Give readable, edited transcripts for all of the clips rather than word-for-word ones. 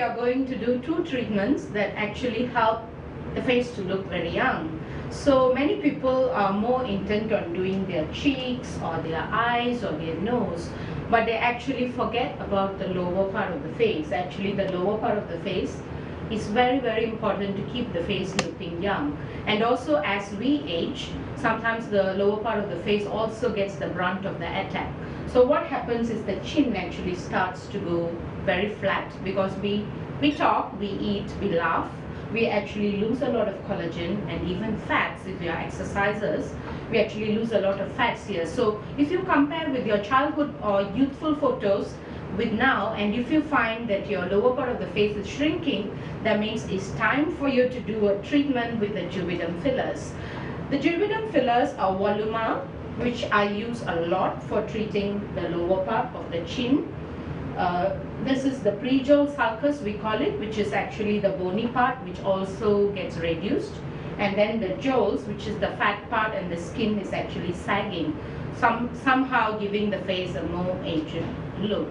are going to do 2 treatments that actually help the face to look very young. So many people are more intent on doing their cheeks or their eyes or their nose, but they actually forget about the lower part of the face. Actually, the lower part of the face is very, very important to keep the face looking young. And also, as we age, sometimes the lower part of the face also gets the brunt of the attack. So what happens is the chin actually starts to go very flat because we talk, we eat, we laugh. We actually lose a lot of collagen and even fats. If we are exercisers, we actually lose a lot of fats here. So if you compare with your childhood or youthful photos with now, and if you find that your lower part of the face is shrinking, that means it's time for you to do a treatment with the Juvederm fillers. The Juvederm fillers are Voluma, which I use a lot for treating the lower part of the chin. This is the prejol sulcus, we call it, which is actually the bony part, which also gets reduced. And then the jowls, which is the fat part, and the skin is actually sagging, somehow giving the face a more aged look.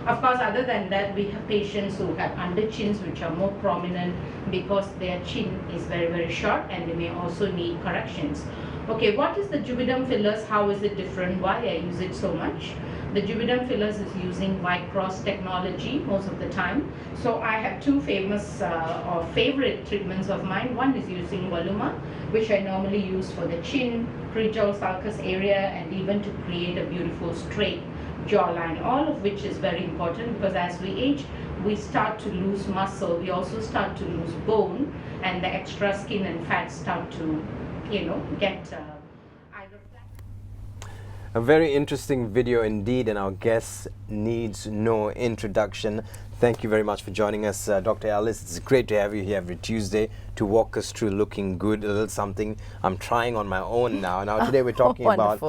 Of course, other than that, we have patients who have under chins which are more prominent because their chin is very, very short, and they may also need corrections. Okay, what is the Juvederm fillers? How is it different? Why I use it so much? The Juvederm fillers is using white cross technology most of the time. So I have 2 famous or favorite treatments of mine. One is using Voluma, which I normally use for the chin, prejol sulcus area, and even to create a beautiful straight jawline, all of which is very important because as we age, we start to lose muscle. We also start to lose bone, and the extra skin and fat start to, get a very interesting video indeed, and our guest needs no introduction. Thank you very much for joining us, Dr. Alice. It's great to have you here every Tuesday to walk us through looking good, a little something I'm trying on my own now. Now today we're talking about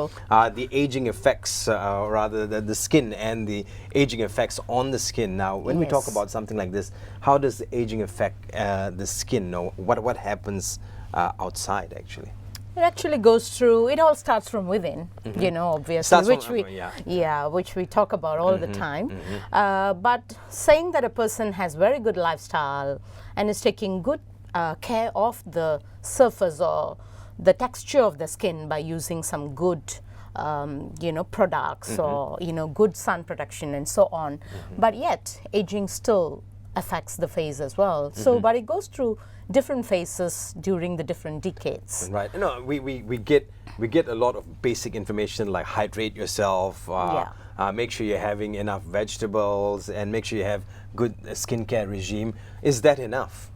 the aging effects, rather the skin and the aging effects on the skin. Now when we talk about something like this, how does the aging affect the skin? What happens outside actually? It actually goes through, it all starts from within, obviously, which we talk about all the time. But saying that a person has very good lifestyle and is taking good care of the surface or the texture of the skin by using some good products or good sun protection and so on, but yet aging still affects the face as well. So but it goes through different phases during the different decades. Right. We get a lot of basic information like hydrate yourself, make sure you're having enough vegetables, and make sure you have good skincare regime. Is that enough?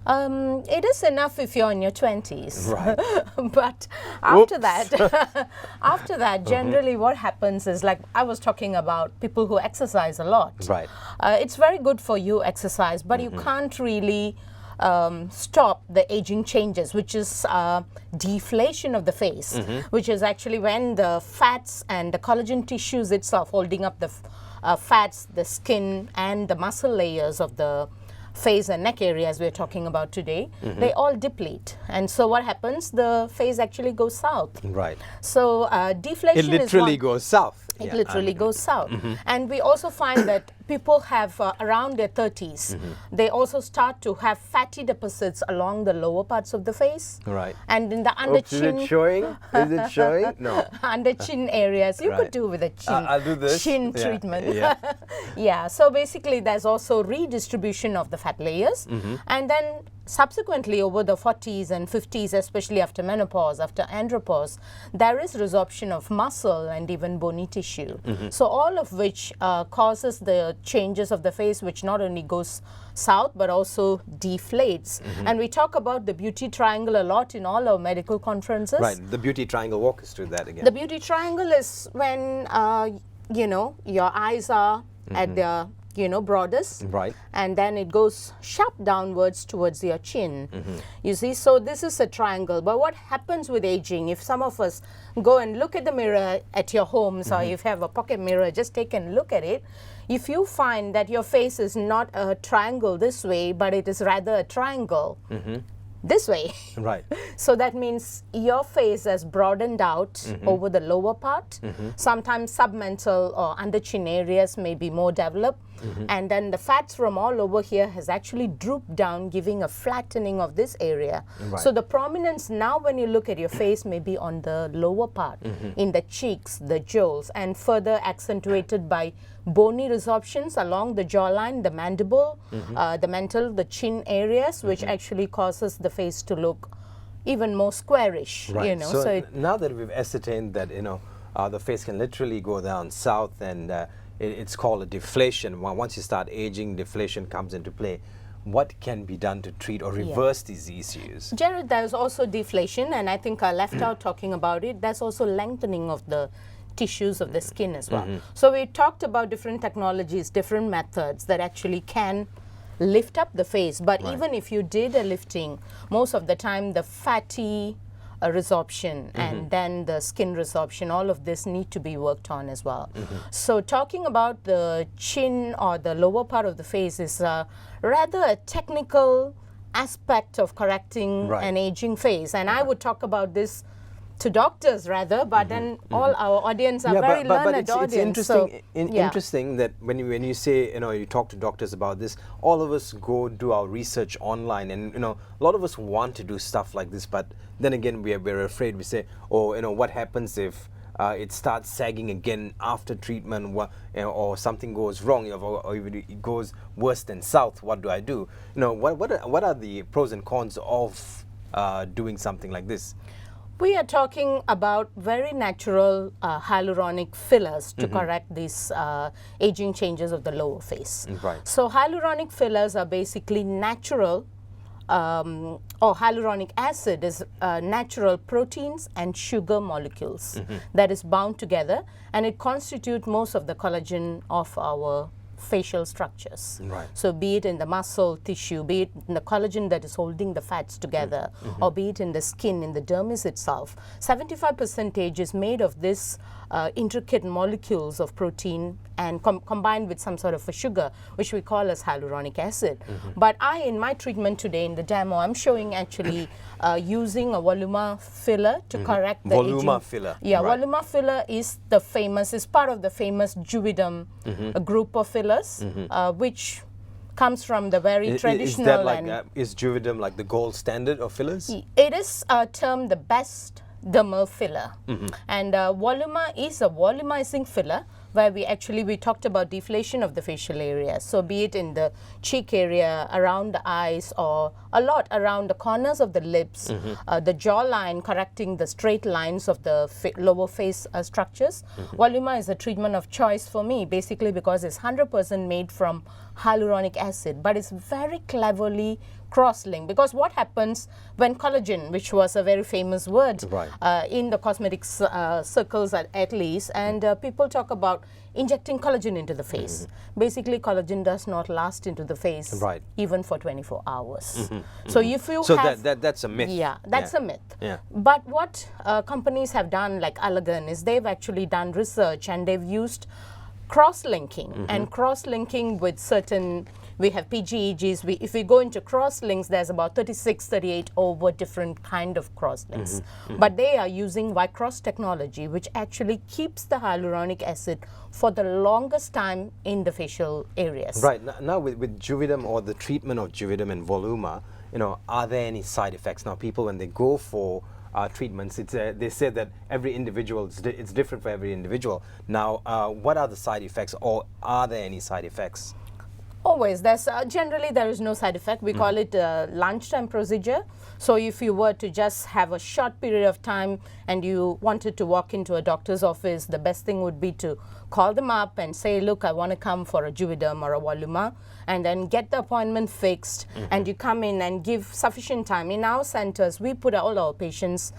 It is enough if you're in your 20s. Right. But after that, generally what happens is, like I was talking about people who exercise a lot. Right. It's very good for you exercise, but you can't really stop the aging changes, which is deflation of the face, which is actually when the fats and the collagen tissues itself holding up the fats, the skin and the muscle layers of the face and neck area, as we're talking about today, they all deplete. And so what happens? The face actually goes south. Right. So deflation goes south. It literally goes south. And we also find that people have around their 30s, they also start to have fatty deposits along the lower parts of the face. Right. And in the under chin. Is it showing? Is it showing? No. Under chin areas. You could do with a chin. I'll do this. Chin treatment. Yeah. So basically there's also redistribution of the fat layers. And then subsequently over the 40s and 50s, especially after menopause, after andropause, there is resorption of muscle and even bony tissue. So all of which causes the changes of the face, which not only goes south but also deflates. And we talk about the beauty triangle a lot in all our medical conferences. Right. The beauty triangle, walk us through that again. The beauty triangle is when your eyes are at the broadest, right, and then it goes sharp downwards towards your chin. You see, so this is a triangle. But what happens with aging, if some of us go and look at the mirror at your homes, or if you have a pocket mirror, just take a look at it. If you find that your face is not a triangle this way, but it is rather a triangle, this way. Right. So that means your face has broadened out over the lower part. Sometimes submental or under chin areas may be more developed. And then the fats from all over here has actually drooped down, giving a flattening of this area. Right. So the prominence now when you look at your face may be on the lower part, in the cheeks, the jowls, and further accentuated by bony resorptions along the jawline, the mandible, the mental, the chin areas, which actually causes the face to look even more squarish. Right. You know, So, now that we've ascertained that the face can literally go down south, and it's called a deflation. Once you start aging, deflation comes into play. What can be done to treat or reverse these issues? Jared, there's also deflation, and I think I left out talking about it. There's also lengthening of the tissues of the skin as well. So we talked about different technologies, different methods that actually can lift up the face. But even if you did a lifting, most of the time the fatty resorption and then the skin resorption, all of this need to be worked on as well. So talking about the chin or the lower part of the face is rather a technical aspect of correcting an aging face. And I would talk about this to doctors rather, but then all our audience are very learned audience. It's interesting, interesting that when you say, you talk to doctors about this, all of us go do our research online, and a lot of us want to do stuff like this, but then again we're afraid. We say, what happens if it starts sagging again after treatment, or something goes wrong, or if it goes worse than south? What do I do? What are the pros and cons of doing something like this? We are talking about very natural hyaluronic fillers to correct these aging changes of the lower face. Right. So hyaluronic fillers are basically natural, or hyaluronic acid is natural proteins and sugar molecules that is bound together, and it constitutes most of the collagen of our facial structures. Right. So be it in the muscle tissue, be it in the collagen that is holding the fats together, or be it in the skin, in the dermis itself, 75% is made of this intricate molecules of protein and combined with some sort of a sugar, which we call as hyaluronic acid. But in my treatment today in the demo, I'm showing actually using a Voluma filler to correct the Voluma aging. filler. Yeah, right. Voluma filler is part of the famous Juvederm group of fillers, which comes from the very traditional. Is that like, is Juvederm like the gold standard of fillers? It is termed the best dermal filler, and Voluma is a volumizing filler where we talked about deflation of the facial area. So be it in the cheek area, around the eyes, or a lot around the corners of the lips, the jawline, correcting the straight lines of the lower face structures. Voluma is a treatment of choice for me, basically because it's 100% made from hyaluronic acid, but it's very cleverly cross-linked, because what happens when collagen, which was a very famous word in the cosmetics circles at least, and people talk about injecting collagen into the face. Basically, collagen does not last into the face even for 24 hours. So if you that's a myth. Yeah, that's a myth. Yeah. But what companies have done, like Allergan, is they've actually done research and they've used cross-linking, and cross-linking with certain, we have PGEGs. If we go into cross-links, there's about 36, 38 over different kind of cross-links. But they are using Y-cross technology, which actually keeps the hyaluronic acid for the longest time in the facial areas. Right. Now with Juvederm, or the treatment of Juvederm and Voluma, are there any side effects? Now people, when they go for treatments, they say that every individual, it's different for every individual. Now, what are the side effects, or are there any side effects? Always. There's generally there is no side effect. We call it a lunchtime procedure. So if you were to just have a short period of time and you wanted to walk into a doctor's office, the best thing would be to call them up and say, look, I want to come for a Juvederm or a Voluma, and then get the appointment fixed, and you come in and give sufficient time. In our centers, we put all our patients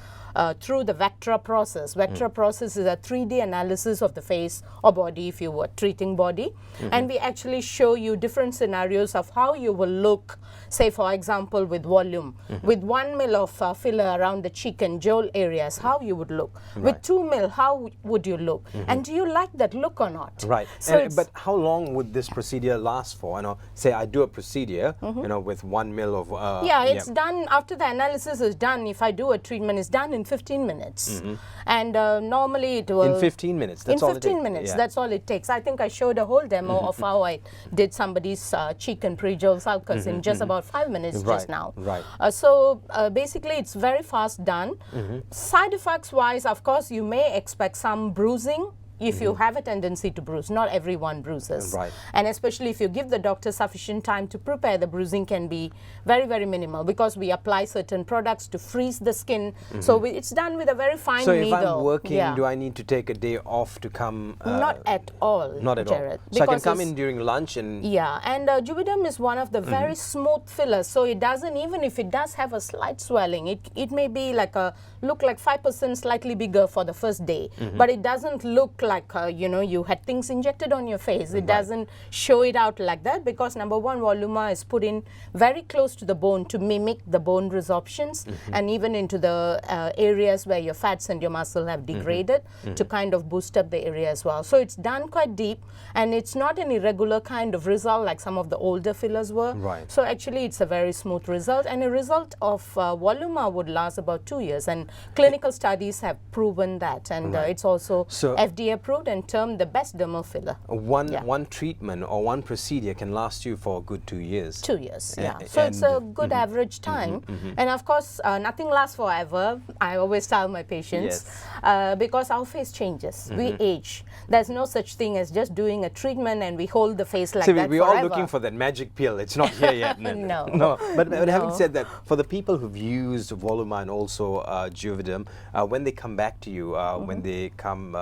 through the Vectra process. Vectra process is a 3D analysis of the face or body if you were treating body. And we actually show you different scenarios of how you will look, say for example with volume. With 1 mil of filler around the cheek and jowl areas, how you would look. With 2 mil, how would you look? And do you like that look or not? Right. So But how long would this procedure last for? Say I do a procedure, with 1 mil of... it's done after the analysis is done. If I do a treatment, it's done in 15 minutes. And normally it will... In 15 minutes? That's all it takes? In 15 minutes, that's all it takes. I think I showed a whole demo of how I did somebody's cheek and pre-jowl sulcus in just about 5 minutes just now. Right. So basically it's very fast done. Side effects wise, of course, you may expect some bruising. If you have a tendency to bruise, not everyone bruises. Right. And especially if you give the doctor sufficient time to prepare, the bruising can be very, very minimal because we apply certain products to freeze the skin. So it's done with a very fine needle. So if I'm working, do I need to take a day off to come? Not at all, Not at Jared. all. So I can come in during lunch and... Yeah, and Juvederm is one of the very smooth fillers. So it doesn't, even if it does have a slight swelling, it may be like look like 5% slightly bigger for the first day. But it doesn't look like you had things injected on your face. It doesn't show it out like that because number one, Voluma is put in very close to the bone to mimic the bone resorptions and even into the areas where your fats and your muscle have degraded to kind of boost up the area as well. So it's done quite deep and it's not an irregular kind of result like some of the older fillers were. Right. So actually it's a very smooth result, and a result of Voluma would last about 2 years, and clinical studies have proven that, and it's also FDA approved and termed the best dermal filler. One treatment or one procedure can last you for a good 2 years. 2 years, yeah. So it's a good average time. And of course, nothing lasts forever. I always tell my patients because our face changes. We age. There's no such thing as just doing a treatment and we hold the face like that we're forever. all looking for that magic pill. It's not here yet. No. But having said that, for the people who've used Voluma and also Juvederm, when they come back to you, when they come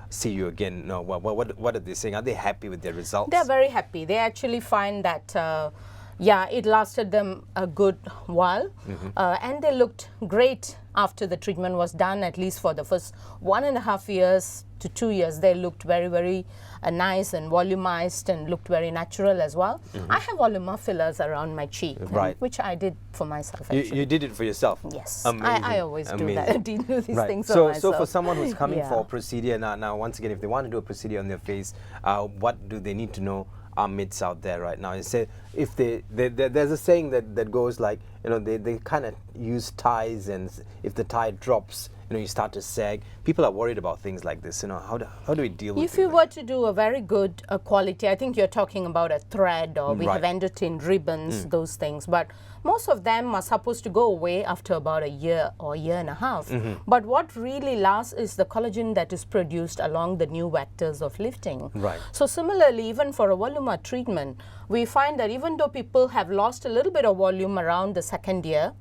see you again, what are they saying? Are they happy with their results? They're very happy. They actually find that it lasted them a good while, and they looked great after the treatment was done. At least for the first 1.5 years to 2 years, they looked very, very nice and volumized and looked very natural as well. I have Voluma fillers around my cheek, which I did for myself. Actually. You did it for yourself? Yes. Amazing. I always do that. I do these things for myself. So for someone who's coming for a procedure now, once again, if they want to do a procedure on their face, what do they need to know? Our myths out there right now. Say if there's a saying that goes like, they kind of use ties, and if the tie drops, you start to sag. People are worried about things like this. How do we deal with it? If you were to do a very good quality, I think you're talking about a thread, or we have endotin ribbons, those things. But most of them are supposed to go away after about a year or year and a half. But what really lasts is the collagen that is produced along the new vectors of lifting. Right. So similarly, even for a Voluma treatment, we find that even though people have lost a little bit of volume around the second year,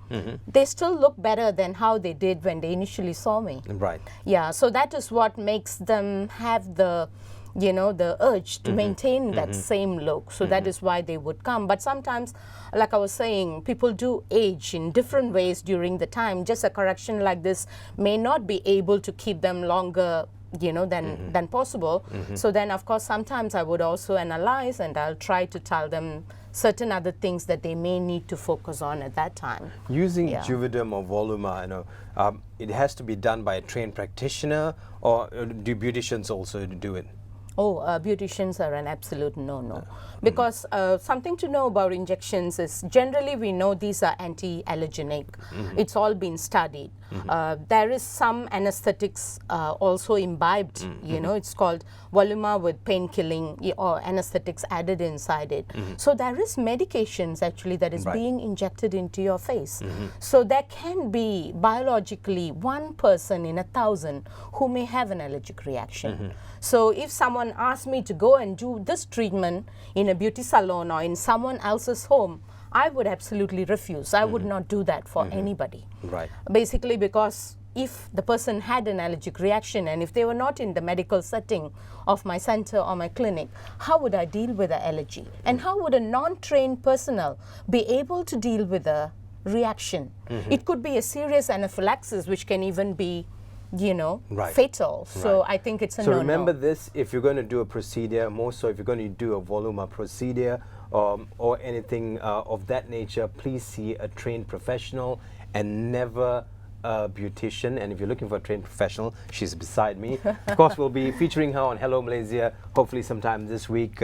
they still look better than how they did when they initially saw me. Right. Yeah, so that is what makes them have the the urge to maintain that same look. So that is why they would come. But sometimes, like I was saying, people do age in different ways during the time. Just a correction like this may not be able to keep them longer than possible. So then, of course, sometimes I would also analyze and I'll try to tell them certain other things that they may need to focus on at that time. Using Juvederm or Voluma, it has to be done by a trained practitioner, or do beauticians also do it? Oh, beauticians are an absolute no-no. Because something to know about injections is generally we know these are anti-allergenic. It's all been studied. There is some anesthetics also imbibed, it's called Voluma with pain-killing or anesthetics added inside it. So there is medications actually that is being injected into your face. So there can be biologically 1 person in 1,000 who may have an allergic reaction. So if someone asks me to go and do this treatment in a beauty salon or in someone else's home, I would absolutely refuse. I would not do that for anybody. Right. Basically because if the person had an allergic reaction and if they were not in the medical setting of my center or my clinic, how would I deal with the allergy? And how would a non-trained personnel be able to deal with a reaction. It could be a serious anaphylaxis, which can even be, you know, Right. fatal. So Right. I think it's a So no-no. remember this, if you're going to do a procedure, more so if you're going to do a Voluma procedure or anything of that nature, please see a trained professional and never a beautician. And if you're looking for a trained professional, she's beside me. Of course, we'll be featuring her on Hello Malaysia, hopefully sometime this week.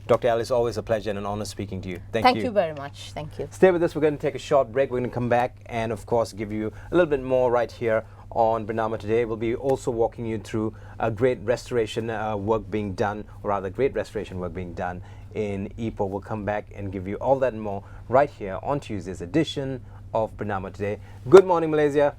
Dr. Alice, always a pleasure and an honor speaking to you. Thank you very much. Thank you. Stay with us. We're going to take a short break. We're going to come back and, of course, give you a little bit more right here on Bernama Today. We'll be also walking you through a great restoration work being done, or rather great restoration work being done in Ipoh. We'll come back and give you all that and more right here on Tuesday's edition of Bernama Today. Good morning, Malaysia.